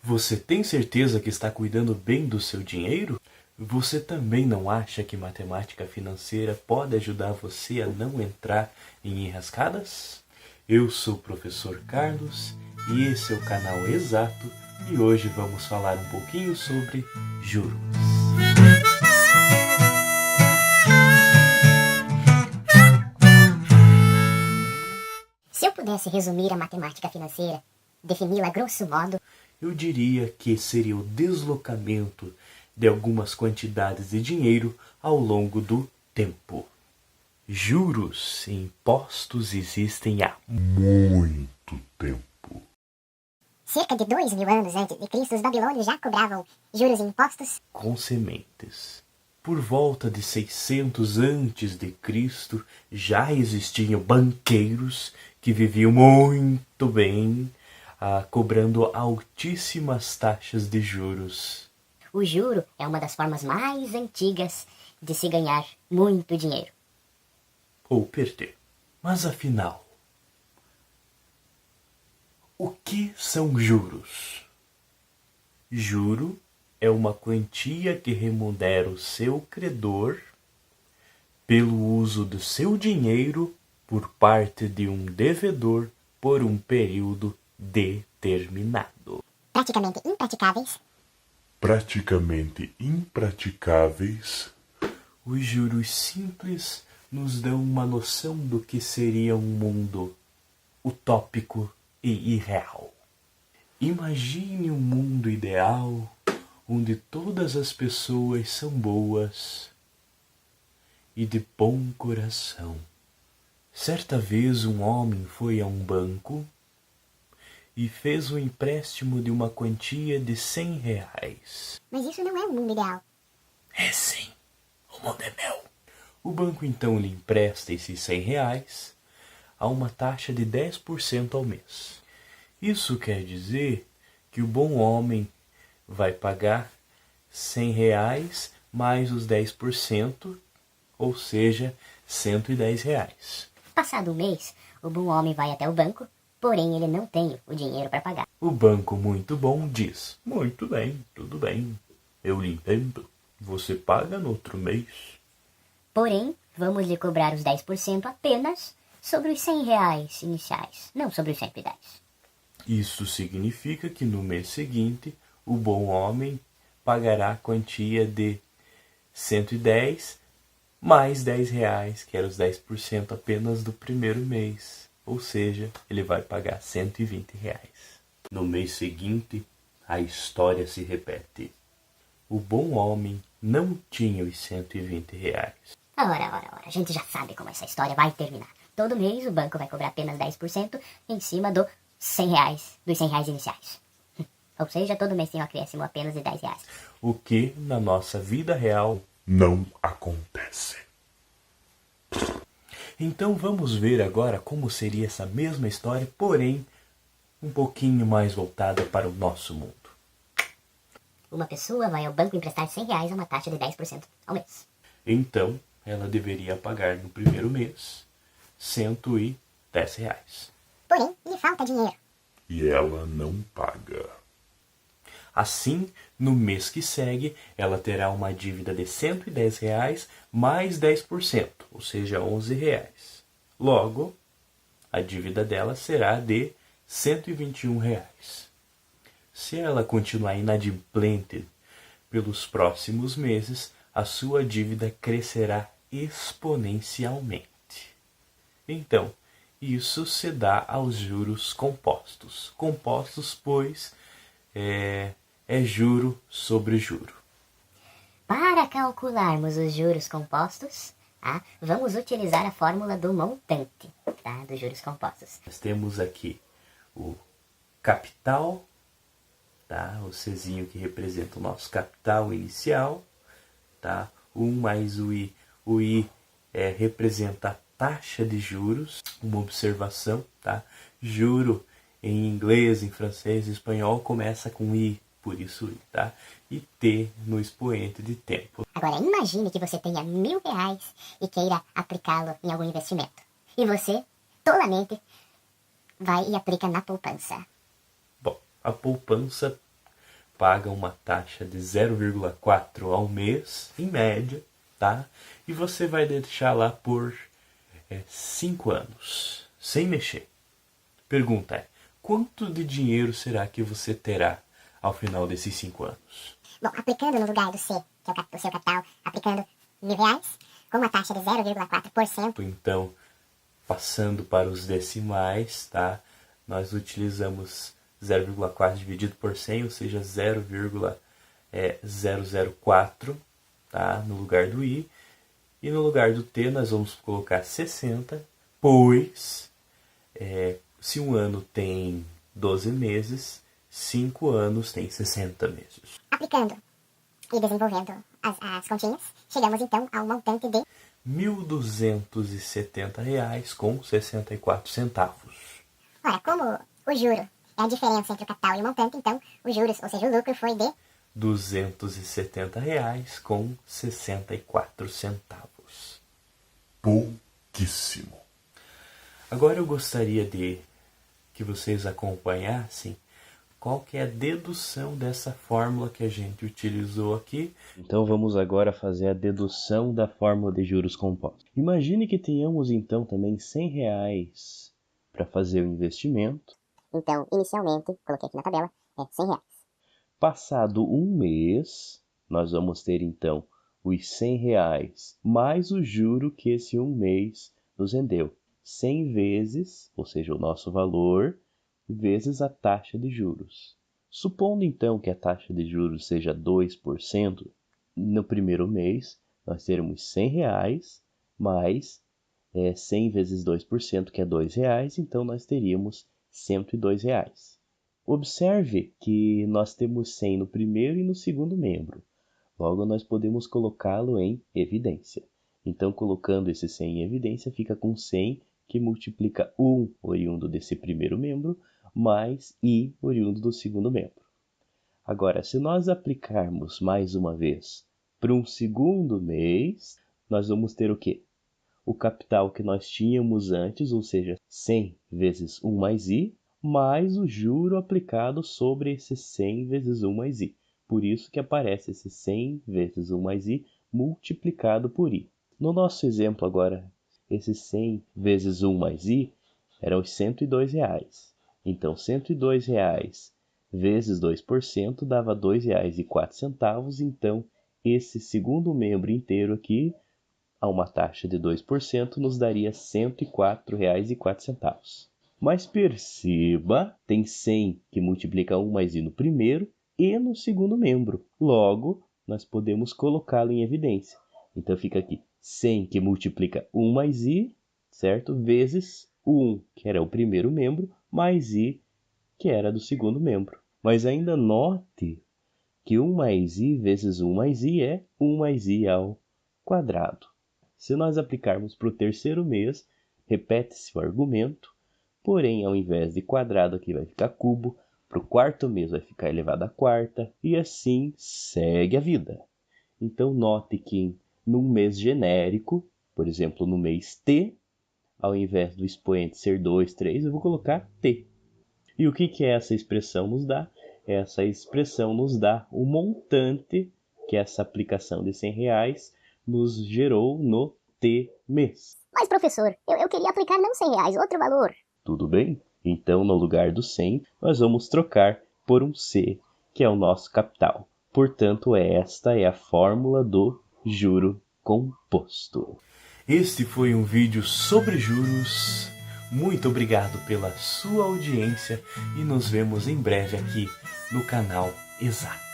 Você tem certeza que está cuidando bem do seu dinheiro? Você também não acha que matemática financeira pode ajudar você a não entrar em enrascadas? Eu sou o professor Carlos e esse é o canal Exato e hoje vamos falar um pouquinho sobre juros. Se eu pudesse resumir a matemática financeira, defini-la grosso modo, Eu diria que seria o deslocamento de algumas quantidades de dinheiro ao longo do tempo. Juros e impostos existem há muito tempo. cerca de 2.000 anos antes de Cristo, os babilônios já cobravam juros e impostos. Com sementes. Por volta de 600 antes de Cristo, já existiam banqueiros que viviam muito bem, cobrando altíssimas taxas de juros. O juro é uma das formas mais antigas de se ganhar muito dinheiro. Ou perder. Mas afinal, o que são juros? Juro é uma quantia que remunera o seu credor pelo uso do seu dinheiro por parte de um devedor por um período determinado. Praticamente impraticáveis, Os juros simples nos dão uma noção do que seria um mundo utópico e irreal. Imagine um mundo ideal onde todas as pessoas são boas e de bom coração. Certa vez um homem foi a um banco e fez um empréstimo de uma quantia de R$100. Mas isso não é o mundo ideal. É sim, o mundo é meu. O banco então lhe empresta esses R$100 a uma taxa de 10% ao mês. Isso quer dizer que o bom homem vai pagar R$100 mais os 10%, ou seja, R$110. Passado um mês, o bom homem vai até o banco, porém ele não tem o dinheiro para pagar. O banco muito bom diz: muito bem, tudo bem, eu lhe entendo, você paga no outro mês. Porém, vamos lhe cobrar os 10% apenas sobre os R$100 iniciais, não sobre os 110. Isso significa que no mês seguinte, o bom homem pagará a quantia de 110 mais R$10, que era os 10% apenas do primeiro mês. Ou seja, ele vai pagar R$120. No mês seguinte, a história se repete. O bom homem não tinha os R$120. Ora, a gente já sabe como essa história vai terminar. Todo mês o banco vai cobrar apenas 10% em cima dos R$100 iniciais. Ou seja, todo mês tem um acréscimo apenas de R$10. O que, na nossa vida real, não acontece. Então vamos ver agora como seria essa mesma história, porém um pouquinho mais voltada para o nosso mundo. Uma pessoa vai ao banco emprestar R$100 a uma taxa de 10% ao mês. Então ela deveria pagar no primeiro mês R$110. Porém, lhe falta dinheiro. E ela não paga. Assim, no mês que segue, ela terá uma dívida de R$110 mais 10%, ou seja, R$11. Logo, a dívida dela será de R$121. Se ela continuar inadimplente pelos próximos meses, a sua dívida crescerá exponencialmente. Então, isso se dá aos juros compostos. Compostos, pois, é juro sobre juro. Para calcularmos os juros compostos, vamos utilizar a fórmula do montante dos juros compostos. Nós temos aqui o capital, o Czinho que representa o nosso capital inicial, 1 mais o I. O I representa a taxa de juros, uma observação, Juro em inglês, em francês, em espanhol começa com I, por isso I, E T no expoente de tempo. Agora imagine que você tenha R$1.000 e queira aplicá-lo em algum investimento. E você, tolamente, vai e aplica na poupança. Bom, a poupança paga uma taxa de 0,4 ao mês, em média, tá? E você vai deixar lá por 5 anos, sem mexer. Pergunta é, quanto de dinheiro será que você terá ao final desses 5 anos? Bom, aplicando no lugar do C, que é o seu capital, aplicando R$1.000, com uma taxa de 0,4%. Então, passando para os decimais, tá? Nós utilizamos 0,4 dividido por 100, ou seja, 0,004, tá? No lugar do I. E no lugar do T nós vamos colocar 60, pois se um ano tem 12 meses, 5 anos tem 60 meses. Aplicando e desenvolvendo as continhas, chegamos então ao montante de R$ 1.270,64. Ora, como o juro é a diferença entre o capital e o montante, então os juros, ou seja, o lucro foi de R$ 270,64. Pouquíssimo. Agora eu gostaria de que vocês acompanhassem qual que é a dedução dessa fórmula que a gente utilizou aqui. Então vamos agora fazer a dedução da fórmula de juros compostos. Imagine que tenhamos então também R$100 para fazer o investimento. Então, inicialmente, coloquei aqui na tabela, é R$100. Passado um mês, nós vamos ter então os R$100 mais o juro que esse um mês nos rendeu. 100 vezes, ou seja, o nosso valor, vezes a taxa de juros. Supondo então que a taxa de juros seja 2%, no primeiro mês nós teremos R$100 mais 100 vezes 2%, que é R$2, então nós teríamos R$102. Observe que nós temos 100 no primeiro e no segundo membro. Logo, nós podemos colocá-lo em evidência. Então, colocando esse 100 em evidência, fica com 100, que multiplica 1 oriundo desse primeiro membro, mais I oriundo do segundo membro. Agora, se nós aplicarmos mais uma vez para um segundo mês, nós vamos ter o quê? O capital que nós tínhamos antes, ou seja, 100 vezes 1 mais I, mais o juro aplicado sobre esse 100 vezes 1 mais I. Por isso que aparece esse 100 vezes 1 mais I multiplicado por I. No nosso exemplo agora, esse 100 vezes 1 mais I eram os R$102. Então, R$102 vezes 2% dava R$2,04. Então, esse segundo membro inteiro aqui, a uma taxa de 2%, nos daria R$104,04. Mas perceba, tem 100 que multiplica 1 mais I no primeiro e no segundo membro. Logo, nós podemos colocá-lo em evidência. Então fica aqui 100 que multiplica 1 mais I, certo? Vezes o 1, que era o primeiro membro, mais I, que era do segundo membro. Mas ainda note que 1 mais I vezes 1 mais I é 1 mais I ao quadrado. Se nós aplicarmos para o terceiro mês, repete-se o argumento, porém, ao invés de quadrado aqui vai ficar cubo, para o quarto mês vai ficar elevado à quarta, e assim segue a vida. Então, note que num mês genérico, por exemplo, no mês T, ao invés do expoente ser 2, 3, eu vou colocar T. E o que essa expressão nos dá? Essa expressão nos dá o montante que essa aplicação de R$100 nos gerou no T mês. Mas, professor, eu queria aplicar não R$100, outro valor. Tudo bem? Então, no lugar do 100, nós vamos trocar por um C, que é o nosso capital. Portanto, esta é a fórmula do juro composto. Este foi um vídeo sobre juros. Muito obrigado pela sua audiência e nos vemos em breve aqui no canal Exato.